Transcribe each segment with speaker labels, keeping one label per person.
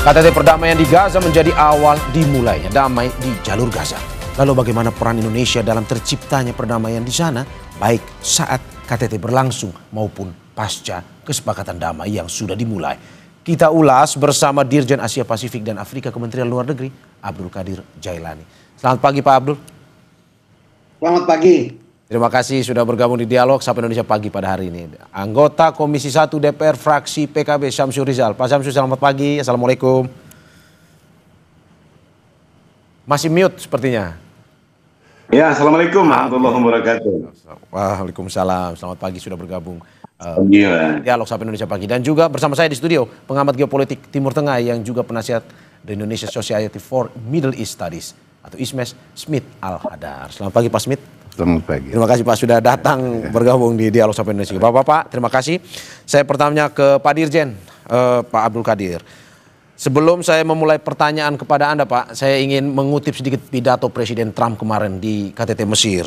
Speaker 1: KTT perdamaian di Gaza menjadi awal dimulainya damai di jalur Gaza. Lalu bagaimana peran Indonesia dalam terciptanya perdamaian di sana, baik saat KTT berlangsung maupun pasca kesepakatan damai yang sudah dimulai. Kita ulas bersama Dirjen Asia Pasifik dan Afrika Kementerian Luar Negeri, Abdul Qadir Jailani. Selamat pagi Pak Abdul.
Speaker 2: Selamat pagi.
Speaker 1: Terima kasih sudah bergabung di Dialog Sapa Indonesia Pagi pada hari ini. Anggota Komisi 1 DPR fraksi PKB Syamsul Rizal. Pak Syamsul, selamat pagi. Assalamualaikum. Masih mute sepertinya.
Speaker 3: Ya, Assalamualaikum warahmatullahi wabarakatuh.
Speaker 1: Waalaikumsalam. Selamat pagi sudah bergabung.
Speaker 3: Dialog
Speaker 1: Sapa Indonesia Pagi. Dan juga bersama saya di studio pengamat geopolitik Timur Tengah yang juga penasihat The Indonesia Society for Middle East Studies atau ISMES, Smith Al-Hadar. Selamat pagi Pak Smith.
Speaker 4: Selamat pagi.
Speaker 1: Terima kasih Pak sudah datang bergabung di Dialog Sapa Indonesia. Bapak-bapak, terima kasih. Saya pertamanya ke Pak Dirjen, Pak Abdul Qadir. Sebelum saya memulai pertanyaan kepada Anda Pak, saya ingin mengutip sedikit pidato Presiden Trump kemarin di KTT Mesir.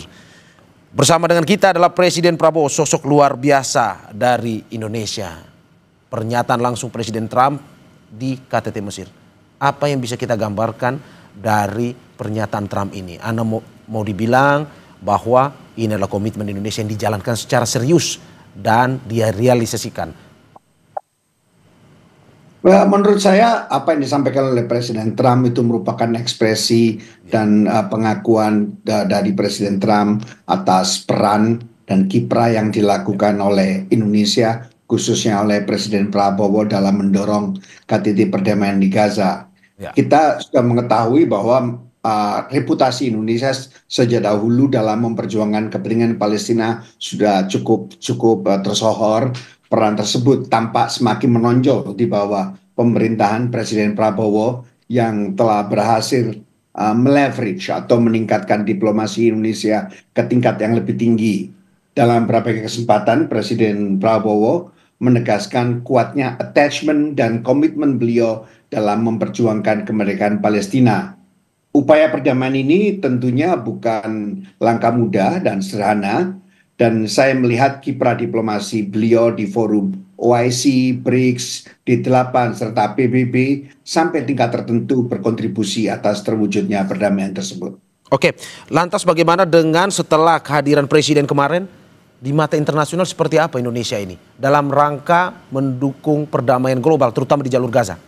Speaker 1: Bersama dengan kita adalah Presiden Prabowo, sosok luar biasa dari Indonesia. Pernyataan langsung Presiden Trump di KTT Mesir. Apa yang bisa kita gambarkan dari pernyataan Trump ini? Anda mau dibilang bahwa ini adalah komitmen Indonesia yang dijalankan secara serius dan dia realisasikan.
Speaker 2: Menurut saya apa yang disampaikan oleh Presiden Trump itu merupakan ekspresi dan pengakuan dari Presiden Trump atas peran dan kiprah yang dilakukan oleh Indonesia, khususnya oleh Presiden Prabowo dalam mendorong KTT perdamaian di Gaza. Ya. Kita sudah mengetahui bahwa reputasi Indonesia sejak dahulu dalam memperjuangkan kepentingan Palestina sudah cukup tersohor. Peran tersebut tampak semakin menonjol di bawah pemerintahan Presiden Prabowo yang telah berhasil meleverage atau meningkatkan diplomasi Indonesia ke tingkat yang lebih tinggi. Dalam beberapa kesempatan Presiden Prabowo menegaskan kuatnya attachment dan komitmen beliau dalam memperjuangkan kemerdekaan Palestina. Upaya perdamaian ini tentunya bukan langkah mudah dan sederhana, dan saya melihat kiprah diplomasi beliau di forum OIC, BRICS, D8, serta PBB sampai tingkat tertentu berkontribusi atas terwujudnya perdamaian tersebut.
Speaker 1: Oke, lantas bagaimana dengan setelah kehadiran Presiden kemarin? Di mata internasional seperti apa Indonesia ini dalam rangka mendukung perdamaian global terutama di jalur Gaza?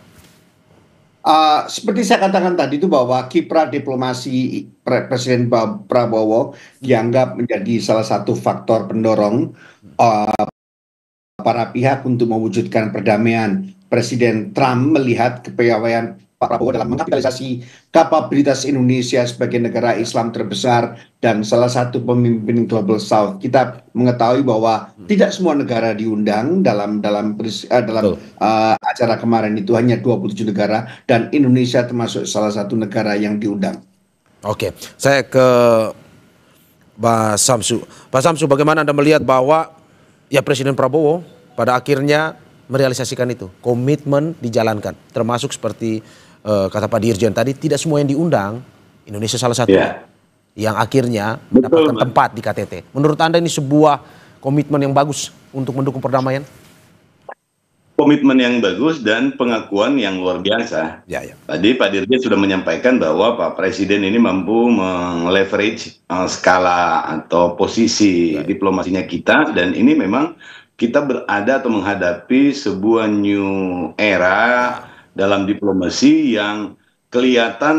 Speaker 2: Seperti saya katakan tadi itu bahwa kiprah diplomasi Presiden Prabowo dianggap menjadi salah satu faktor pendorong para pihak untuk mewujudkan perdamaian. Presiden Trump melihat kepiawaian Pak Prabowo dalam mengkapitalisasi kapabilitas Indonesia sebagai negara Islam terbesar dan salah satu pemimpin Global South. Kita mengetahui bahwa tidak semua negara diundang dalam acara kemarin itu, hanya 27 negara dan Indonesia termasuk salah satu negara yang diundang.
Speaker 1: Oke, saya ke Pak Syamsul. Pak Syamsul, bagaimana Anda melihat bahwa ya Presiden Prabowo pada akhirnya merealisasikan itu, komitmen dijalankan, termasuk seperti kata Pak Dirjen tadi, tidak semua yang diundang, Indonesia salah satu yang akhirnya mendapatkan tempat di KTT. Menurut Anda ini sebuah komitmen yang bagus untuk mendukung perdamaian?
Speaker 3: Komitmen yang bagus dan pengakuan yang luar biasa. Tadi Pak Dirjen sudah menyampaikan bahwa Pak Presiden ini mampu meleverage skala atau posisi diplomasinya kita, dan ini memang kita berada atau menghadapi sebuah new era dalam diplomasi yang kelihatan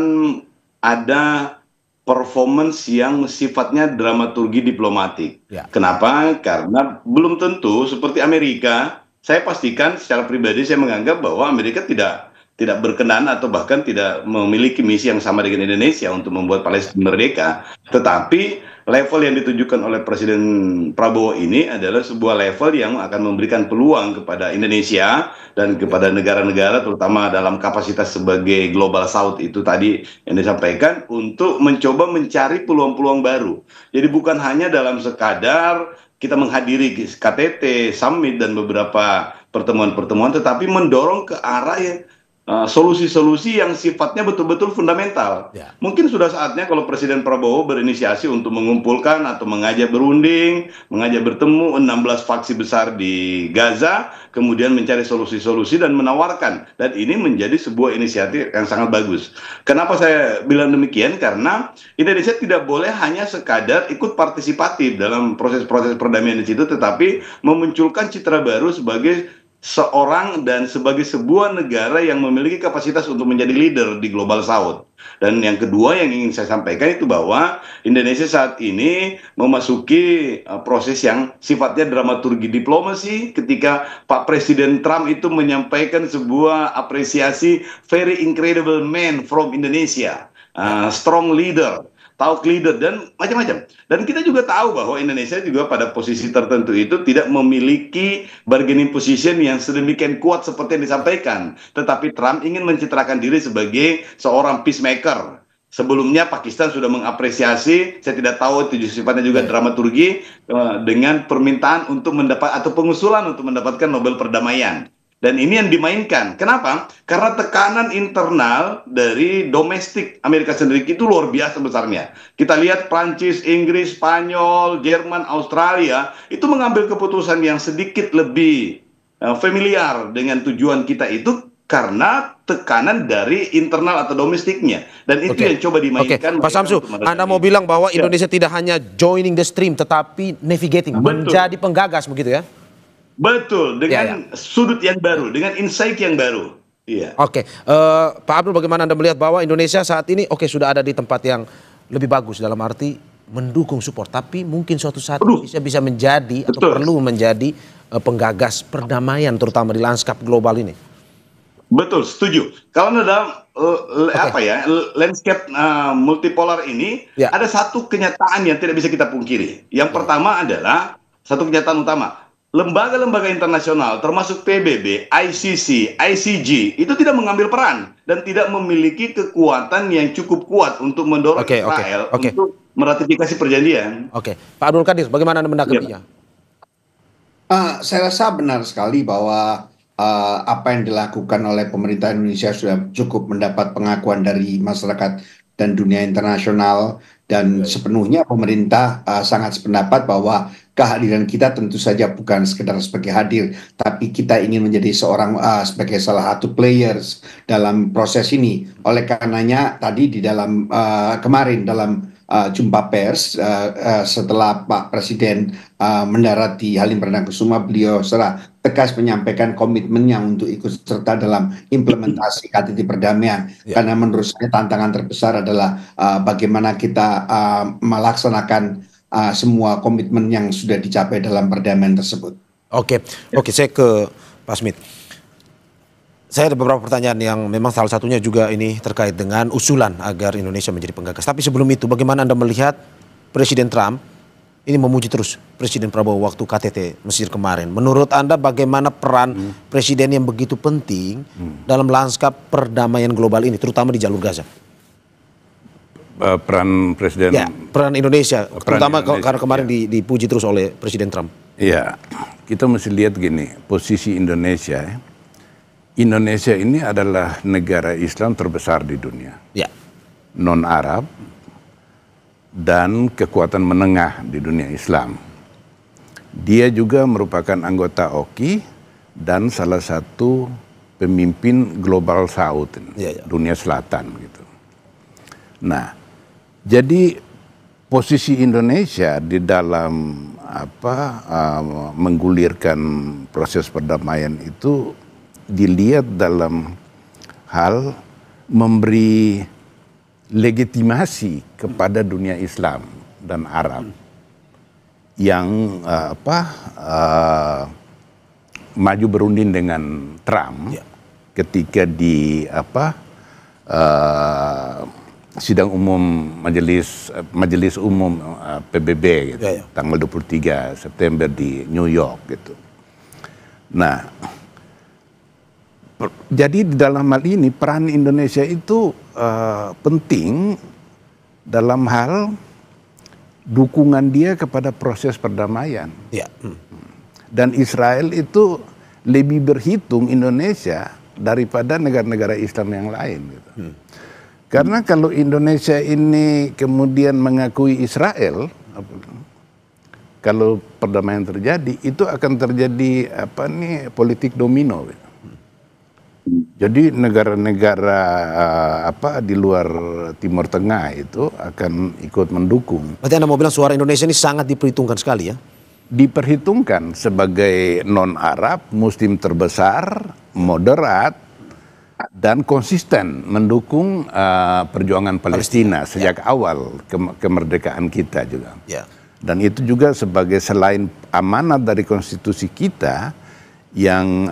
Speaker 3: ada performance yang sifatnya dramaturgi diplomatik. Kenapa? Karena belum tentu seperti Amerika. Saya pastikan secara pribadi saya menganggap bahwa Amerika tidak berkenan atau bahkan tidak memiliki misi yang sama dengan Indonesia untuk membuat Palestina merdeka. Tetapi level yang ditunjukkan oleh Presiden Prabowo ini adalah sebuah level yang akan memberikan peluang kepada Indonesia dan kepada negara-negara terutama dalam kapasitas sebagai Global South itu tadi yang disampaikan, untuk mencoba mencari peluang-peluang baru. Jadi bukan hanya dalam sekadar kita menghadiri KTT, summit dan beberapa pertemuan-pertemuan, tetapi mendorong ke arah yang solusi-solusi yang sifatnya betul-betul fundamental.
Speaker 1: Ya.
Speaker 3: Mungkin sudah saatnya kalau Presiden Prabowo berinisiasi untuk mengumpulkan atau mengajak berunding, mengajak bertemu 16 faksi besar di Gaza, kemudian mencari solusi-solusi dan menawarkan. Dan ini menjadi sebuah inisiatif yang sangat bagus. Kenapa saya bilang demikian? Karena Indonesia tidak boleh hanya sekadar ikut partisipatif dalam proses-proses perdamaian di situ, tetapi memunculkan citra baru sebagai seorang dan sebagai sebuah negara yang memiliki kapasitas untuk menjadi leader di Global South. Dan yang kedua yang ingin saya sampaikan itu bahwa Indonesia saat ini memasuki proses yang sifatnya dramaturgi diplomasi ketika Pak Presiden Trump itu menyampaikan sebuah apresiasi very incredible man from Indonesia, strong leader, talk leader, dan macam-macam. Dan kita juga tahu bahwa Indonesia juga pada posisi tertentu itu tidak memiliki bargaining position yang sedemikian kuat seperti yang disampaikan. Tetapi Trump ingin mencitrakan diri sebagai seorang peacemaker. Sebelumnya Pakistan sudah mengapresiasi, saya tidak tahu itu sifatnya juga dramaturgi, dengan permintaan untuk mendapat atau pengusulan untuk mendapatkan Nobel Perdamaian. Dan ini yang dimainkan. Kenapa? Karena tekanan internal dari domestik Amerika sendiri itu luar biasa besarnya. Kita lihat Prancis, Inggris, Spanyol, Jerman, Australia itu mengambil keputusan yang sedikit lebih familiar dengan tujuan kita itu karena tekanan dari internal atau domestiknya. Dan itu yang coba dimainkan.
Speaker 1: Pak Samsu, Anda mau bilang bahwa Indonesia tidak hanya joining the stream tetapi navigating, menjadi penggagas begitu ya?
Speaker 3: Betul, dengan sudut yang baru, dengan insight yang baru. Iya.
Speaker 1: Oke, Pak Abdul, bagaimana Anda melihat bahwa Indonesia saat ini sudah ada di tempat yang lebih bagus dalam arti mendukung support, tapi mungkin suatu saat Indonesia bisa menjadi atau perlu menjadi penggagas perdamaian terutama di lanskap global ini.
Speaker 3: Betul, setuju. Kalau dalam landscape multipolar ini ada satu kenyataan yang tidak bisa kita pungkiri. Yang pertama adalah satu kenyataan utama. Lembaga-lembaga internasional termasuk PBB, ICC, ICG itu tidak mengambil peran dan tidak memiliki kekuatan yang cukup kuat untuk mendorong Israel untuk meratifikasi perjanjian.
Speaker 1: Pak Abdul Qadir, bagaimana Anda menanggapinya?
Speaker 2: Saya rasa benar sekali bahwa apa yang dilakukan oleh pemerintah Indonesia sudah cukup mendapat pengakuan dari masyarakat dan dunia internasional, dan sepenuhnya pemerintah sangat sependapat bahwa kehadiran kita tentu saja bukan sekedar sebagai hadir, tapi kita ingin menjadi sebagai salah satu players dalam proses ini. Oleh karenanya tadi di dalam kemarin dalam jumpa pers setelah Pak Presiden mendarat di Halim Perdana Kusuma, beliau secara tegas menyampaikan komitmennya untuk ikut serta dalam implementasi KTT perdamaian. Karena menurut saya tantangan terbesar adalah bagaimana kita melaksanakan semua komitmen yang sudah dicapai dalam perdamaian tersebut. Oke,
Speaker 1: saya ke Pak Smith. Saya ada beberapa pertanyaan yang memang salah satunya juga ini terkait dengan usulan agar Indonesia menjadi penggagas. Tapi sebelum itu, bagaimana Anda melihat Presiden Trump ini memuji terus Presiden Prabowo waktu KTT Mesir kemarin? Menurut Anda bagaimana peran Presiden yang begitu penting dalam lanskap perdamaian global ini, terutama di jalur Gaza?
Speaker 4: Peran Presiden?
Speaker 1: Ya, peran Indonesia, terutama karena kemarin dipuji terus oleh Presiden Trump.
Speaker 4: Iya, kita mesti lihat gini, posisi Indonesia. Indonesia ini adalah negara Islam terbesar di dunia, non-Arab, dan kekuatan menengah di dunia Islam. Dia juga merupakan anggota OKI dan salah satu pemimpin Global South, dunia selatan gitu. Nah, jadi posisi Indonesia di dalam menggulirkan proses perdamaian itu dilihat dalam hal memberi legitimasi kepada dunia Islam dan Arab yang maju berunding dengan Trump ketika di sidang umum majelis umum PBB gitu, tanggal 23 September di New York gitu. Nah, jadi di dalam hal ini peran Indonesia itu penting dalam hal dukungan dia kepada proses perdamaian. Dan Israel itu lebih berhitung Indonesia daripada negara-negara Islam yang lain. Gitu. Karena kalau Indonesia ini kemudian mengakui Israel, kalau perdamaian terjadi, itu akan terjadi politik domino. Gitu. Jadi negara-negara di luar Timur Tengah itu akan ikut mendukung.
Speaker 1: Berarti Anda mau bilang suara Indonesia ini sangat diperhitungkan sekali ya?
Speaker 4: Diperhitungkan sebagai non-Arab, Muslim terbesar, moderat, dan konsisten mendukung perjuangan Palestina sejak awal kemerdekaan kita juga. Dan itu juga sebagai selain amanat dari konstitusi kita yang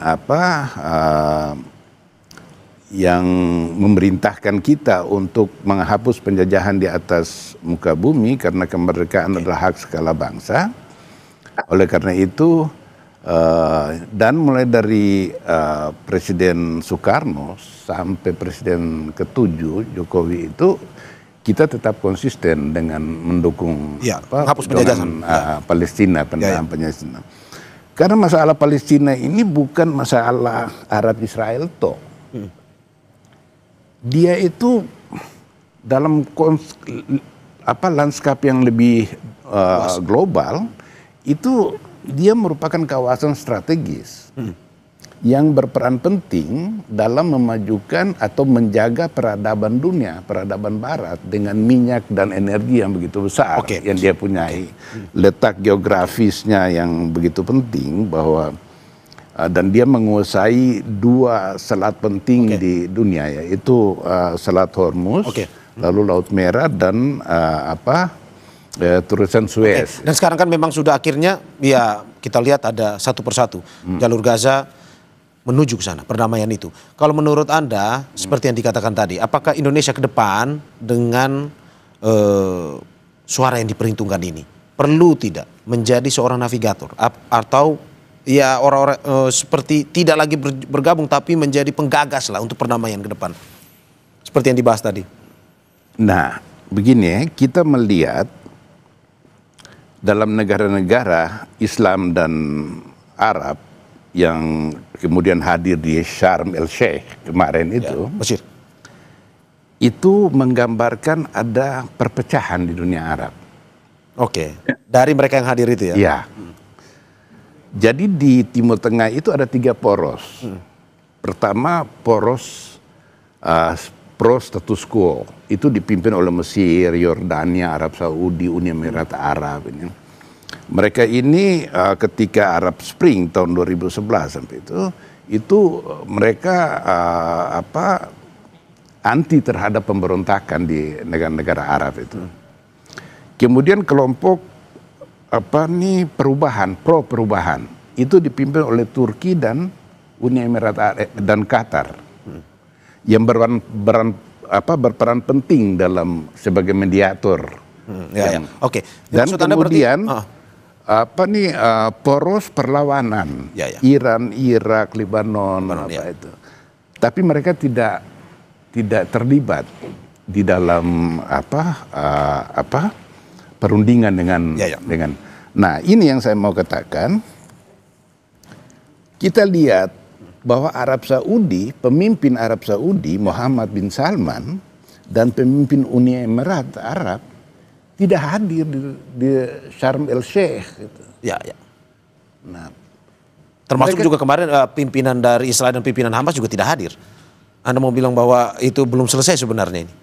Speaker 4: yang memerintahkan kita untuk menghapus penjajahan di atas muka bumi karena kemerdekaan adalah hak segala bangsa. Oleh karena itu dan mulai dari Presiden Soekarno sampai Presiden ke-7 Jokowi itu kita tetap konsisten dengan mendukung
Speaker 1: menghapus penjajahan
Speaker 4: Palestina, pendahan Palestina. Karena masalah Palestina ini bukan masalah Arab Israel toh. Dia itu dalam lanskap yang lebih global itu dia merupakan kawasan strategis yang berperan penting dalam memajukan atau menjaga peradaban dunia, peradaban barat dengan minyak dan energi yang begitu besar yang dia punyai. Letak geografisnya yang begitu penting bahwa dan dia menguasai 2 selat penting di dunia, yaitu Selat Hormuz, lalu Laut Merah dan Terusan Suez.
Speaker 1: Dan sekarang kan memang sudah akhirnya ya kita lihat ada satu persatu jalur Gaza menuju ke sana, perdamaian itu. Kalau menurut Anda seperti yang dikatakan tadi, apakah Indonesia ke depan dengan suara yang diperhitungkan ini perlu tidak menjadi seorang navigator atau ya orang-orang seperti tidak lagi bergabung tapi menjadi penggagas lah untuk perdamaian ke depan. Seperti yang dibahas tadi.
Speaker 4: Nah, begini kita melihat dalam negara-negara Islam dan Arab yang kemudian hadir di Sharm el Sheikh kemarin itu,
Speaker 1: Mesir.
Speaker 4: Itu menggambarkan ada perpecahan di dunia Arab.
Speaker 1: Dari mereka yang hadir itu ya?
Speaker 4: Iya. Jadi di Timur Tengah itu ada 3 poros. Pertama poros pro status quo, itu dipimpin oleh Mesir, Yordania, Arab Saudi, Uni Emirat Arab ini. Mereka ini ketika Arab Spring tahun 2011 sampai itu mereka anti terhadap pemberontakan di negara-negara Arab itu. Kemudian kelompok pro perubahan itu dipimpin oleh Turki dan Uni Emirat Arab dan Qatar yang berperan penting dalam sebagai mediator. Dan kemudian poros perlawanan Iran, Irak, Lebanon itu. Tapi mereka tidak terlibat di dalam perundingan dengan. Nah, ini yang saya mau katakan. Kita lihat bahwa pemimpin Arab Saudi Muhammad bin Salman dan pemimpin Uni Emirat Arab tidak hadir di Sharm el Sheikh. Nah,
Speaker 1: termasuk juga kemarin pimpinan dari Israel dan pimpinan Hamas juga tidak hadir. Anda mau bilang bahwa itu belum selesai sebenarnya ini?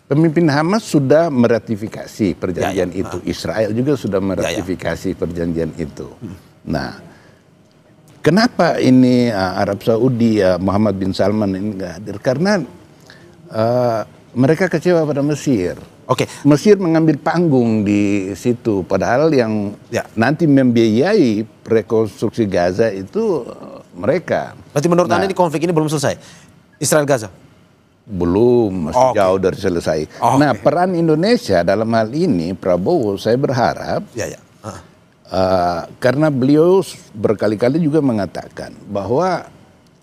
Speaker 4: Pemimpin Hamas sudah meratifikasi perjanjian itu. Israel juga sudah meratifikasi perjanjian itu. Nah, kenapa ini Arab Saudi Muhammad bin Salman ini nggak hadir? Karena mereka kecewa pada Mesir. Mesir mengambil panggung di situ, padahal yang nanti membiayai rekonstruksi Gaza itu mereka.
Speaker 1: Berarti menurut Anda ini konflik ini belum selesai? Israel Gaza?
Speaker 4: Belum, masih jauh dari selesai. Nah, peran Indonesia dalam hal ini, Prabowo, saya berharap, karena beliau berkali-kali juga mengatakan bahwa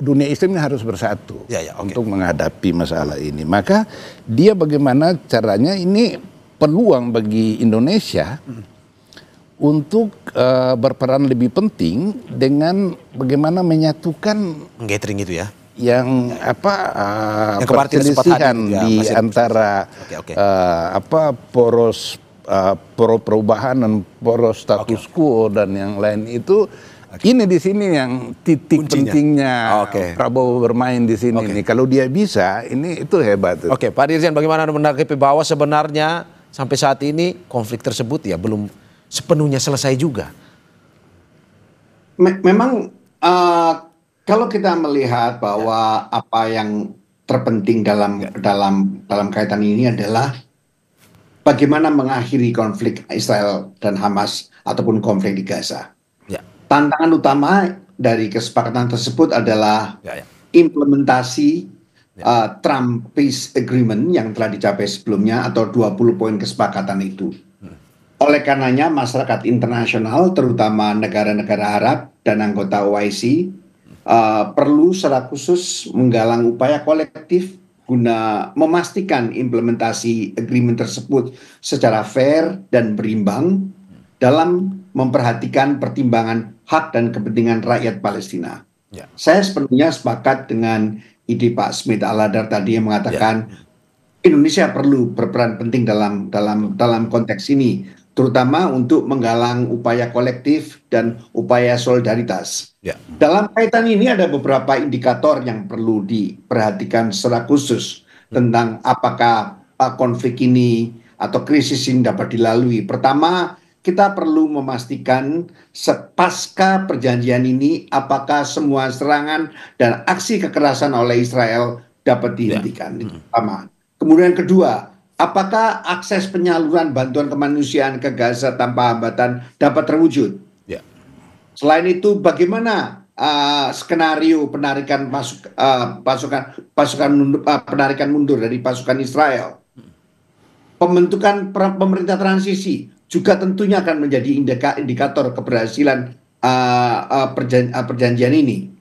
Speaker 4: dunia Islam ini harus bersatu untuk menghadapi masalah ini. Maka dia bagaimana caranya ini peluang bagi Indonesia untuk berperan lebih penting dengan bagaimana menyatukan
Speaker 1: gathering itu ya.
Speaker 4: yang
Speaker 1: yang kemarin tidak sempat
Speaker 4: perselisihan
Speaker 1: hadir, ya,
Speaker 4: di
Speaker 1: masih
Speaker 4: antara poros pro perubahan dan poros status quo dan yang lain itu. Ini di sini yang titik
Speaker 1: kuncinya.
Speaker 4: pentingnya Prabowo bermain di sini nih. Kalau dia bisa, ini itu hebat.
Speaker 1: Oke, Pak Dirjen, bagaimana Anda menanggapi bahwa sebenarnya sampai saat ini konflik tersebut ya belum sepenuhnya selesai juga?
Speaker 2: Memang kalau kita melihat bahwa apa yang terpenting dalam kaitan ini adalah bagaimana mengakhiri konflik Israel dan Hamas ataupun konflik di Gaza. Tantangan utama dari kesepakatan tersebut adalah implementasi Trump Peace Agreement yang telah dicapai sebelumnya atau 20 poin kesepakatan itu. Oleh karenanya masyarakat internasional terutama negara-negara Arab dan anggota OIC perlu secara khusus menggalang upaya kolektif guna memastikan implementasi agreement tersebut secara fair dan berimbang dalam memperhatikan pertimbangan hak dan kepentingan rakyat Palestina. Saya sepenuhnya sepakat dengan ide Pak Smith Al-Hadar tadi yang mengatakan Indonesia perlu berperan penting dalam konteks ini, terutama untuk menggalang upaya kolektif dan upaya solidaritas. Dalam kaitan ini ada beberapa indikator yang perlu diperhatikan secara khusus tentang apakah konflik ini atau krisis ini dapat dilalui. Pertama, kita perlu memastikan pasca perjanjian ini apakah semua serangan dan aksi kekerasan oleh Israel dapat dihentikan. Itu pertama. Kemudian kedua, apakah akses penyaluran bantuan kemanusiaan ke Gaza tanpa hambatan dapat terwujud? Selain itu, bagaimana skenario penarikan penarikan mundur dari pasukan Israel? Pembentukan pemerintah transisi juga tentunya akan menjadi indikator keberhasilan perjanjian ini.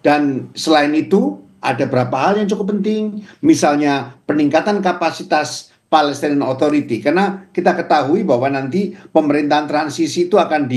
Speaker 2: Dan selain itu, ada beberapa hal yang cukup penting, misalnya peningkatan kapasitas Palestinian Authority, karena kita ketahui bahwa nanti pemerintahan transisi itu akan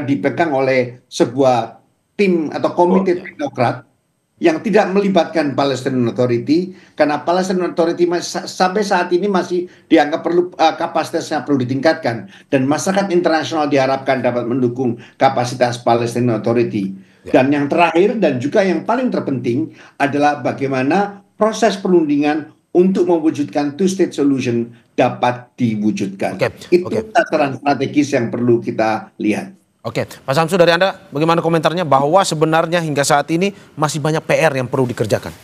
Speaker 2: dipegang oleh sebuah tim atau komite teknokrat yang tidak melibatkan Palestinian Authority, karena Palestinian Authority sampai saat ini masih dianggap kapasitasnya perlu ditingkatkan, dan masyarakat internasional diharapkan dapat mendukung kapasitas Palestinian Authority. Dan yang terakhir dan juga yang paling terpenting adalah bagaimana proses perundingan untuk mewujudkan two-state solution dapat diwujudkan. Itu tataran strategis yang perlu kita lihat.
Speaker 1: Oke, Pak Samsu, dari Anda bagaimana komentarnya bahwa sebenarnya hingga saat ini masih banyak PR yang perlu dikerjakan?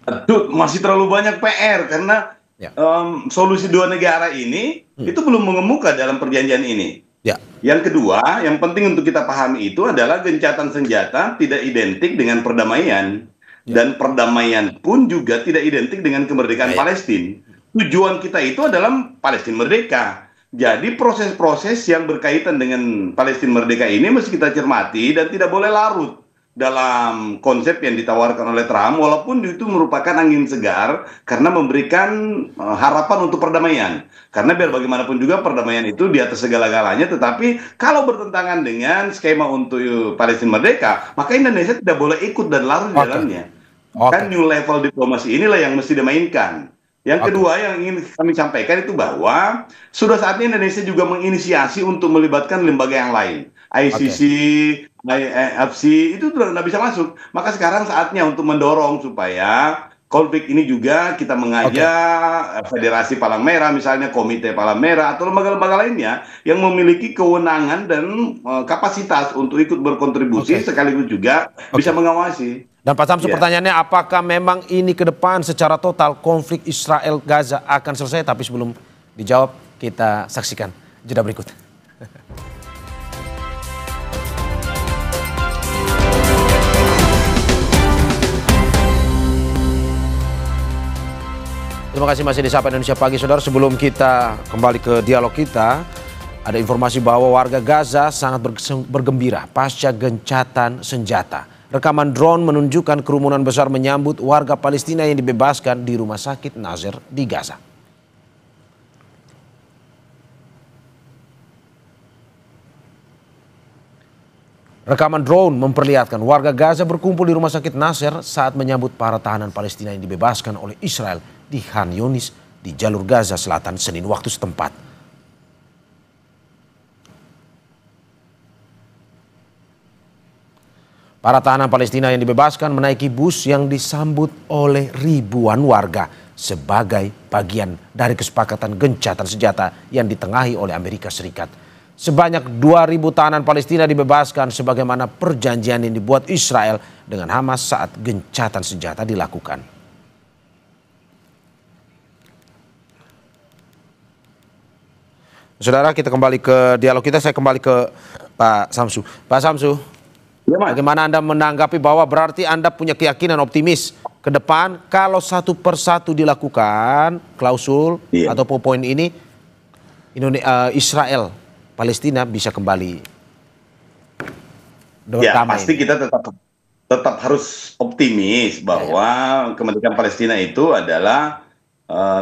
Speaker 3: Aduh, masih terlalu banyak PR karena solusi dua negara ini itu belum mengemuka dalam perjanjian ini. Yang kedua, yang penting untuk kita pahami itu adalah gencatan senjata tidak identik dengan perdamaian. Dan perdamaian pun juga tidak identik dengan kemerdekaan Palestina. Tujuan kita itu adalah Palestina merdeka. Jadi proses-proses yang berkaitan dengan Palestina merdeka ini mesti kita cermati dan tidak boleh larut dalam konsep yang ditawarkan oleh Trump, walaupun itu merupakan angin segar karena memberikan harapan untuk perdamaian. Karena biar bagaimanapun juga perdamaian itu di atas segala-galanya, tetapi kalau bertentangan dengan skema untuk Palestina merdeka, maka Indonesia tidak boleh ikut dan larut di dalamnya. Kan new level diplomasi inilah yang mesti dimainkan. Yang kedua yang ingin kami sampaikan itu bahwa sudah saatnya Indonesia juga menginisiasi untuk melibatkan lembaga yang lain. ICC, IFC itu sudah tidak bisa masuk. Maka sekarang saatnya untuk mendorong supaya konflik ini juga kita mengajak Federasi Palang Merah, misalnya Komite Palang Merah atau lembaga-lembaga lainnya yang memiliki kewenangan dan kapasitas untuk ikut berkontribusi sekaligus juga bisa mengawasi.
Speaker 1: Dan Pak Samsu, pertanyaannya apakah memang ini ke depan secara total konflik Israel-Gaza akan selesai? Tapi sebelum dijawab kita saksikan jeda berikut. Terima kasih masih di Sapa Indonesia Pagi, saudara. Sebelum kita kembali ke dialog kita, ada informasi bahwa warga Gaza sangat bergembira pasca gencatan senjata. Rekaman drone menunjukkan kerumunan besar menyambut warga Palestina yang dibebaskan di rumah sakit Nasser di Gaza. Rekaman drone memperlihatkan warga Gaza berkumpul di rumah sakit Nasser saat menyambut para tahanan Palestina yang dibebaskan oleh Israel di Khan Yunis di jalur Gaza Selatan Senin waktu setempat. Para tahanan Palestina yang dibebaskan menaiki bus yang disambut oleh ribuan warga sebagai bagian dari kesepakatan gencatan senjata yang ditengahi oleh Amerika Serikat. Sebanyak 2.000 tahanan Palestina dibebaskan sebagaimana perjanjian yang dibuat Israel dengan Hamas saat gencatan senjata dilakukan. Saudara, kita kembali ke dialog kita. Saya kembali ke Pak Samsu. Pak Samsu, bagaimana Anda menanggapi bahwa berarti Anda punya keyakinan optimis ke depan kalau satu persatu dilakukan klausul atau poin ini Israel Palestina bisa kembali
Speaker 3: ya,
Speaker 1: damai.
Speaker 3: pasti kita tetap harus optimis bahwa kemerdekaan Palestina itu adalah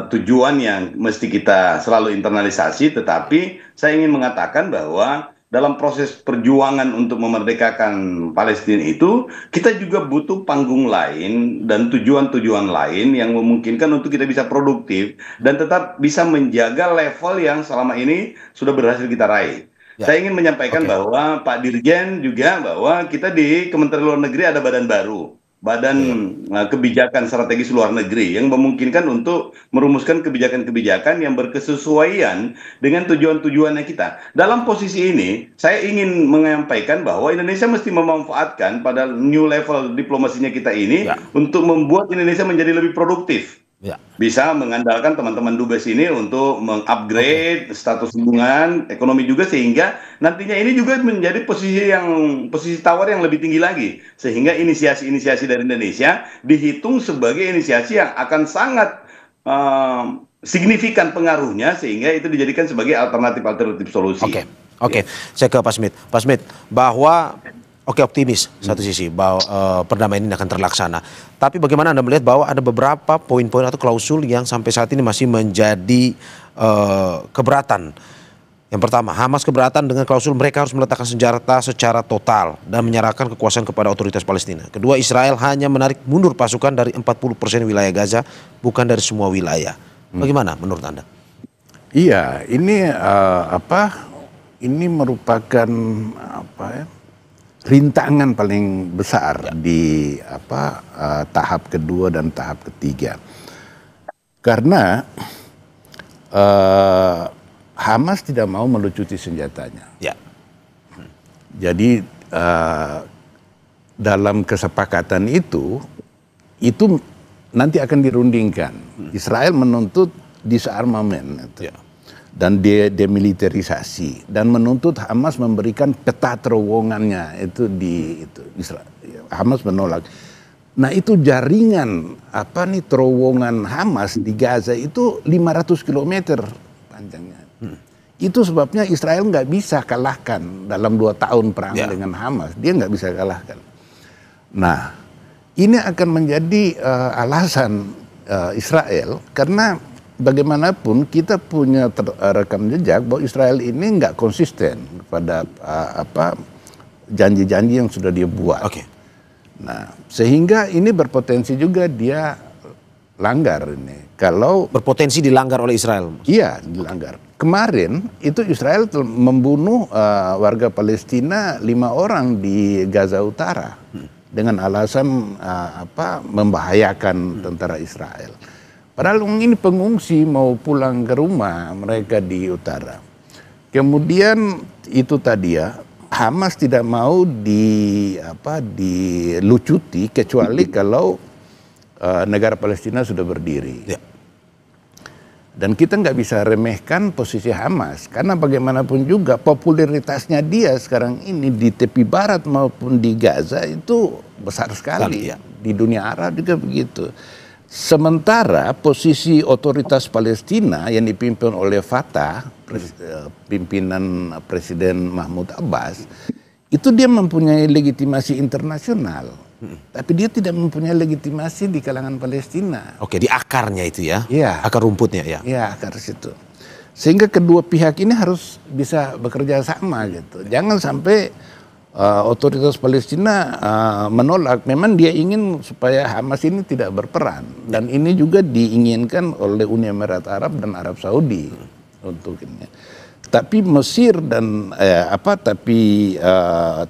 Speaker 3: tujuan yang mesti kita selalu internalisasi, tetapi saya ingin mengatakan bahwa dalam proses perjuangan untuk memerdekakan Palestina itu, kita juga butuh panggung lain dan tujuan-tujuan lain yang memungkinkan untuk kita bisa produktif dan tetap bisa menjaga level yang selama ini sudah berhasil kita raih. Saya ingin menyampaikan bahwa Pak Dirjen juga bahwa kita di Kementerian Luar Negeri ada badan baru, Badan Kebijakan Strategis Luar Negeri, yang memungkinkan untuk merumuskan kebijakan-kebijakan yang berkesesuaian dengan tujuan-tujuannya kita. Dalam posisi ini, saya ingin menyampaikan bahwa Indonesia mesti memanfaatkan pada new level diplomasinya kita ini untuk membuat Indonesia menjadi lebih produktif. Bisa mengandalkan teman-teman dubes ini untuk mengupgrade status hubungan ekonomi juga, sehingga nantinya ini juga menjadi posisi tawar yang lebih tinggi lagi, sehingga inisiasi-inisiasi dari Indonesia dihitung sebagai inisiasi yang akan sangat signifikan pengaruhnya, sehingga itu dijadikan sebagai alternatif solusi.
Speaker 1: Oke. Saya ke Pak Smith. Pak Smith, bahwa optimis satu sisi bahwa perdamaian ini akan terlaksana. Tapi bagaimana Anda melihat bahwa ada beberapa poin-poin atau klausul yang sampai saat ini masih menjadi keberatan. Yang pertama, Hamas keberatan dengan klausul mereka harus meletakkan senjata secara total dan menyerahkan kekuasaan kepada otoritas Palestina. Kedua, Israel hanya menarik mundur pasukan dari 40% wilayah Gaza, bukan dari semua wilayah. Bagaimana menurut Anda?
Speaker 4: Iya, ini ini merupakan rintangan paling besar di tahap kedua dan tahap ketiga, karena Hamas tidak mau melucuti senjatanya. Jadi dalam kesepakatan itu nanti akan dirundingkan. Israel menuntut disarmament dan demilitarisasi, dan menuntut Hamas memberikan peta terowongannya itu Israel. Hamas menolak. Nah, itu jaringan terowongan Hamas di Gaza itu 500 km panjangnya. Itu sebabnya Israel nggak bisa kalahkan dalam 2 tahun perang dengan Hamas. Dia nggak bisa kalahkan. Nah, ini akan menjadi alasan Israel, karena bagaimanapun kita punya rekam jejak bahwa Israel ini nggak konsisten pada janji-janji yang sudah dia buat. Nah, sehingga ini berpotensi juga dia langgar ini. Kalau
Speaker 1: berpotensi dilanggar oleh Israel.
Speaker 4: Iya, dilanggar. Kemarin itu Israel membunuh warga Palestina 5 orang di Gaza Utara dengan alasan membahayakan tentara Israel. Padahal ini pengungsi mau pulang ke rumah mereka di utara. Kemudian itu tadi Hamas tidak mau dilucuti kecuali kalau negara Palestina sudah berdiri. Dan kita nggak bisa remehkan posisi Hamas, karena bagaimanapun juga popularitasnya dia sekarang ini di tepi barat maupun di Gaza itu besar sekali. Di dunia Arab juga begitu. Sementara posisi otoritas Palestina yang dipimpin oleh Fatah, pimpinan Presiden Mahmud Abbas, itu dia mempunyai legitimasi internasional. Tapi dia tidak mempunyai legitimasi di kalangan Palestina.
Speaker 1: Di akarnya itu ya? Akar rumputnya ya?
Speaker 4: Iya, akar situ. Sehingga kedua pihak ini harus bisa bekerja sama gitu. Jangan sampai otoritas Palestina menolak. Memang dia ingin supaya Hamas ini tidak berperan, dan ini juga diinginkan oleh Uni Emirat Arab dan Arab Saudi untuk ini. Tapi Mesir dan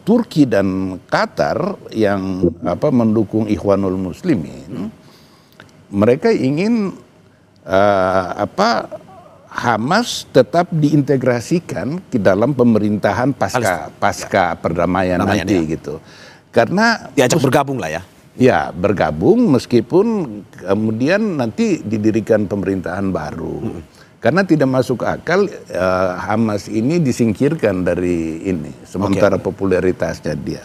Speaker 4: Turki dan Qatar yang mendukung Ikhwanul Muslimin, mereka ingin Hamas tetap diintegrasikan ke dalam pemerintahan pasca perdamaian nanti gitu. Karena
Speaker 1: diajak bergabung lah ya.
Speaker 4: Ya, bergabung meskipun kemudian nanti didirikan pemerintahan baru. Karena tidak masuk akal Hamas ini disingkirkan dari ini, sementara popularitasnya dia.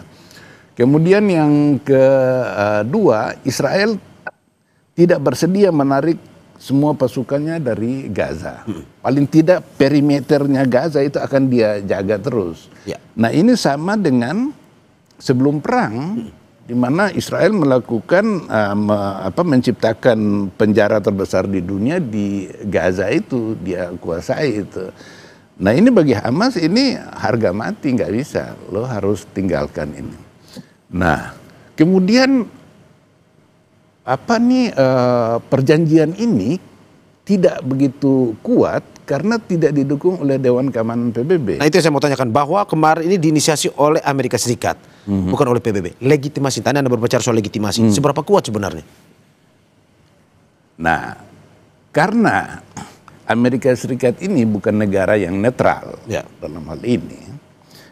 Speaker 4: Kemudian yang kedua, Israel tidak bersedia menarik semua pasukannya dari Gaza. Paling tidak perimeternya Gaza itu akan dia jaga terus.
Speaker 1: Ya.
Speaker 4: Nah, ini sama dengan sebelum perang, di mana Israel melakukan menciptakan penjara terbesar di dunia di Gaza itu, dia kuasai itu. Nah, ini bagi Hamas ini harga mati, nggak bisa, lo harus tinggalkan ini. Nah, kemudian perjanjian ini tidak begitu kuat karena tidak didukung oleh Dewan Keamanan PBB.
Speaker 1: Nah, itu yang saya mau tanyakan, bahwa kemarin ini diinisiasi oleh Amerika Serikat, bukan oleh PBB. Legitimasi, tadi Anda berbicara soal legitimasi, seberapa kuat sebenarnya?
Speaker 4: Nah, karena Amerika Serikat ini bukan negara yang netral dalam hal ini.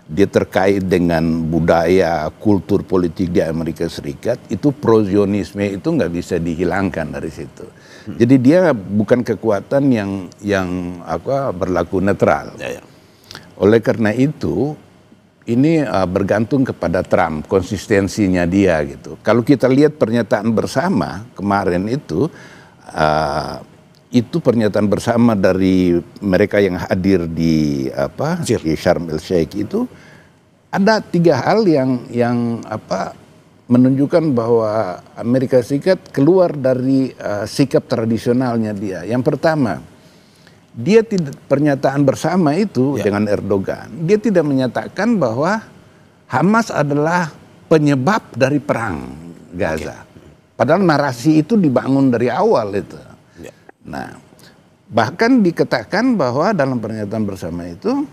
Speaker 4: Dia terkait dengan budaya, kultur politik di Amerika Serikat, itu pro-Zionisme itu nggak bisa dihilangkan dari situ. Jadi dia bukan kekuatan yang berlaku netral. Oleh karena itu, ini bergantung kepada Trump, konsistensinya dia gitu. Kalau kita lihat pernyataan bersama kemarin itu pernyataan bersama dari mereka yang hadir di Sharm el Sheikh itu, ada 3 hal yang menunjukkan bahwa Amerika Serikat keluar dari sikap tradisionalnya dia. Yang pertama, dia pernyataan bersama itu dengan Erdogan, dia tidak menyatakan bahwa Hamas adalah penyebab dari perang Gaza. Padahal narasi itu dibangun dari awal itu. Nah, bahkan dikatakan bahwa dalam pernyataan bersama itu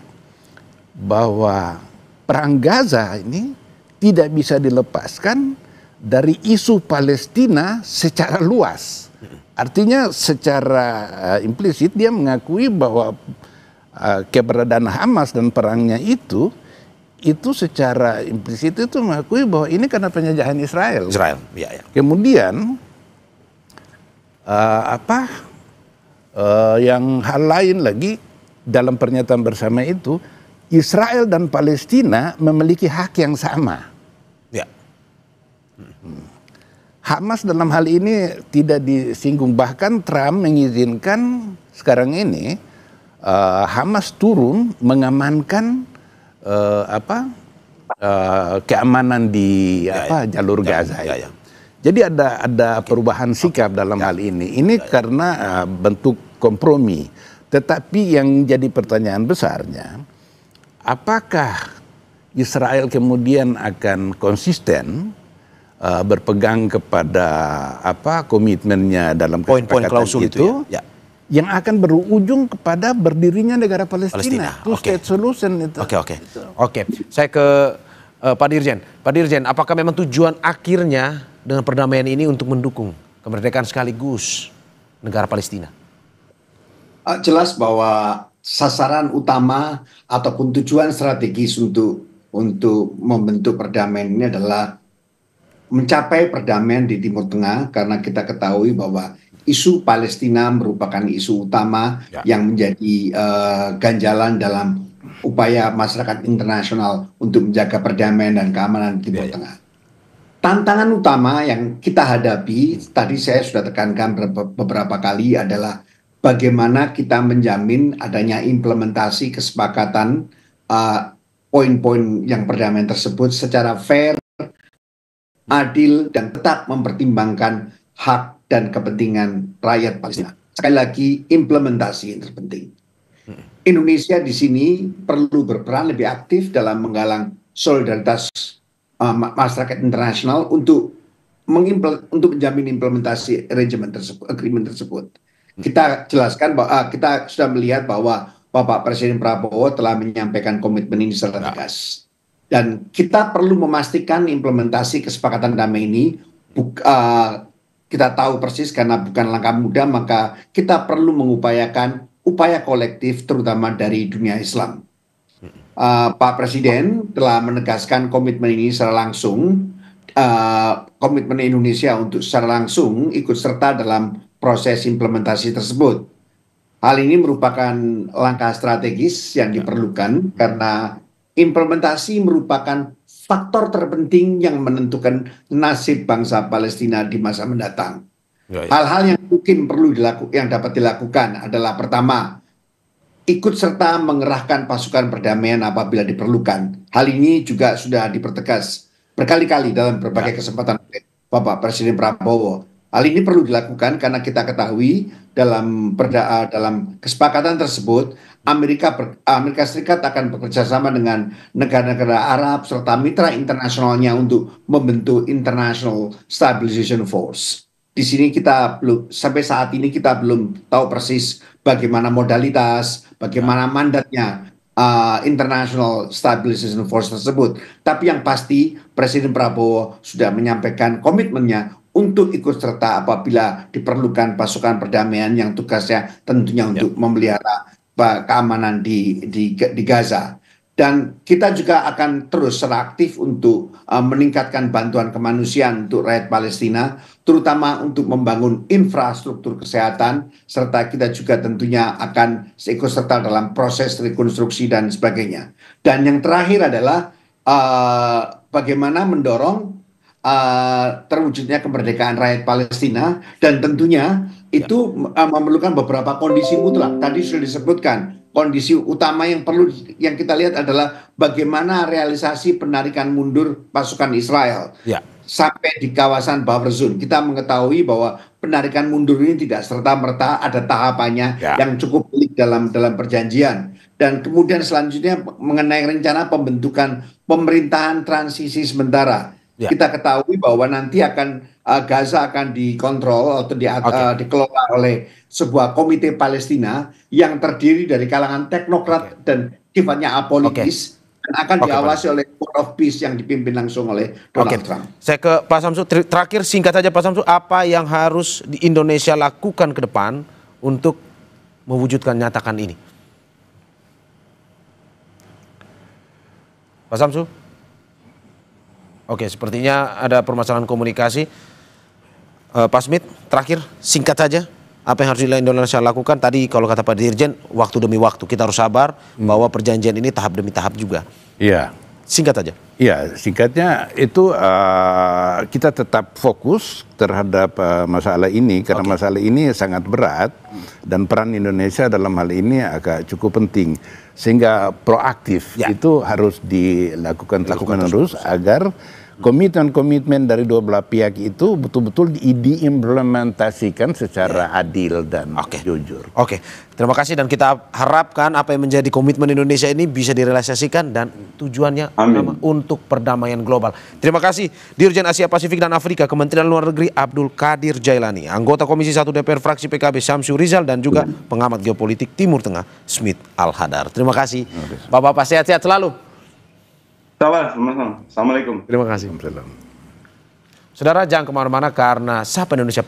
Speaker 4: bahwa perang Gaza ini tidak bisa dilepaskan dari isu Palestina secara luas. Artinya secara implisit dia mengakui bahwa keberadaan Hamas dan perangnya itu secara implisit itu mengakui bahwa ini karena penjajahan Israel. Kemudian yang hal lain lagi dalam pernyataan bersama itu, Israel dan Palestina memiliki hak yang sama. Hamas dalam hal ini tidak disinggung, bahkan Trump mengizinkan sekarang ini Hamas turun mengamankan keamanan di jalur Gaza. Jadi ada perubahan sikap dalam hal ini. Ini karena bentuk kompromi. Tetapi yang jadi pertanyaan besarnya, apakah Israel kemudian akan konsisten berpegang kepada komitmennya dalam
Speaker 1: poin-poin klausul itu
Speaker 4: yang akan berujung kepada berdirinya negara Palestina. Two state solution itu.
Speaker 1: Oke. Saya ke Pak Dirjen. Pak Dirjen, apakah memang tujuan akhirnya dengan perdamaian ini untuk mendukung kemerdekaan sekaligus negara Palestina?
Speaker 2: Jelas bahwa sasaran utama ataupun tujuan strategis untuk membentuk perdamaian ini adalah mencapai perdamaian di Timur Tengah, karena kita ketahui bahwa isu Palestina merupakan isu utama yang menjadi ganjalan dalam upaya masyarakat internasional untuk menjaga perdamaian dan keamanan di Timur Tengah. Tantangan utama yang kita hadapi, tadi saya sudah tekankan beberapa kali, adalah bagaimana kita menjamin adanya implementasi kesepakatan poin-poin yang perdamaian tersebut secara fair, adil, dan tetap mempertimbangkan hak dan kepentingan rakyat Palestina. Sekali lagi, implementasi yang terpenting. Indonesia di sini perlu berperan lebih aktif dalam menggalang solidaritas masyarakat internasional untuk menjamin implementasi agreement tersebut. Kita jelaskan bahwa kita sudah melihat bahwa Bapak Presiden Prabowo telah menyampaikan komitmen ini secara tegas. Dan kita perlu memastikan implementasi kesepakatan damai ini, kita tahu persis karena bukan langkah mudah, maka kita perlu mengupayakan upaya kolektif terutama dari dunia Islam. Pak Presiden telah menegaskan komitmen ini secara langsung, komitmen Indonesia untuk secara langsung ikut serta dalam proses implementasi tersebut. Hal ini merupakan langkah strategis yang diperlukan karena implementasi merupakan faktor terpenting yang menentukan nasib bangsa Palestina di masa mendatang. Hal-hal yang mungkin yang dapat dilakukan adalah pertama, ikut serta mengerahkan pasukan perdamaian apabila diperlukan. Hal ini juga sudah dipertegas berkali-kali dalam berbagai kesempatan oleh Bapak Presiden Prabowo. Hal ini perlu dilakukan karena kita ketahui dalam kesepakatan tersebut Amerika Serikat akan bekerja sama dengan negara-negara Arab serta mitra internasionalnya untuk membentuk International Stabilization Force. Di sini sampai saat ini kita belum tahu persis bagaimana modalitas, bagaimana mandatnya International Stabilization Force tersebut. Tapi yang pasti Presiden Prabowo sudah menyampaikan komitmennya untuk ikut serta apabila diperlukan pasukan perdamaian yang tugasnya tentunya untuk memelihara keamanan di Gaza. Dan kita juga akan terus secara aktif untuk meningkatkan bantuan kemanusiaan untuk rakyat Palestina, terutama untuk membangun infrastruktur kesehatan, serta kita juga tentunya akan ikut serta dalam proses rekonstruksi dan sebagainya. Dan yang terakhir adalah bagaimana mendorong terwujudnya kemerdekaan rakyat Palestina, dan tentunya itu memerlukan beberapa kondisi mutlak. Tadi sudah disebutkan. Kondisi utama yang kita lihat adalah bagaimana realisasi penarikan mundur pasukan Israel sampai di kawasan buffer zone. Kita mengetahui bahwa penarikan mundur ini tidak serta-merta, ada tahapannya yang cukup pelik dalam perjanjian. Dan kemudian selanjutnya mengenai rencana pembentukan pemerintahan transisi sementara. Kita ketahui bahwa nanti Gaza akan dikontrol atau dikelola oleh sebuah komite Palestina yang terdiri dari kalangan teknokrat dan sifatnya apolitis, dan akan diawasi oleh Court of Peace yang dipimpin langsung oleh Donald Trump.
Speaker 1: Saya ke Pak Samsu, terakhir singkat saja Pak Samsu, apa yang harus di Indonesia lakukan ke depan untuk mewujudkan nyatakan ini? Pak Samsu? Oke, sepertinya ada permasalahan komunikasi. Pak Smith, terakhir singkat saja, apa yang harus Indonesia lakukan? Tadi kalau kata Pak Dirjen, waktu demi waktu, kita harus sabar bahwa perjanjian ini tahap demi tahap juga.
Speaker 4: Iya.
Speaker 1: Singkat saja.
Speaker 4: Iya, singkatnya itu kita tetap fokus terhadap masalah ini, karena masalah ini sangat berat dan peran Indonesia dalam hal ini agak cukup penting. Sehingga proaktif itu harus dilakukan terus agar komitmen-komitmen dari dua belah pihak itu betul-betul diimplementasikan secara adil dan jujur.
Speaker 1: Terima kasih, dan kita harapkan apa yang menjadi komitmen Indonesia ini bisa direalisasikan dan tujuannya untuk perdamaian global. Terima kasih Dirjen Asia Pasifik dan Afrika Kementerian Luar Negeri Abdul Qadir Jailani, anggota Komisi 1 DPR fraksi PKB Syamsu Rizal, dan juga pengamat geopolitik Timur Tengah Smith Al-Hadar. Terima kasih Bapak-bapak, sehat-sehat selalu.
Speaker 3: Assalamualaikum.
Speaker 1: Terima kasih. Saudara, jangan kemana-mana karena Sapa Indonesia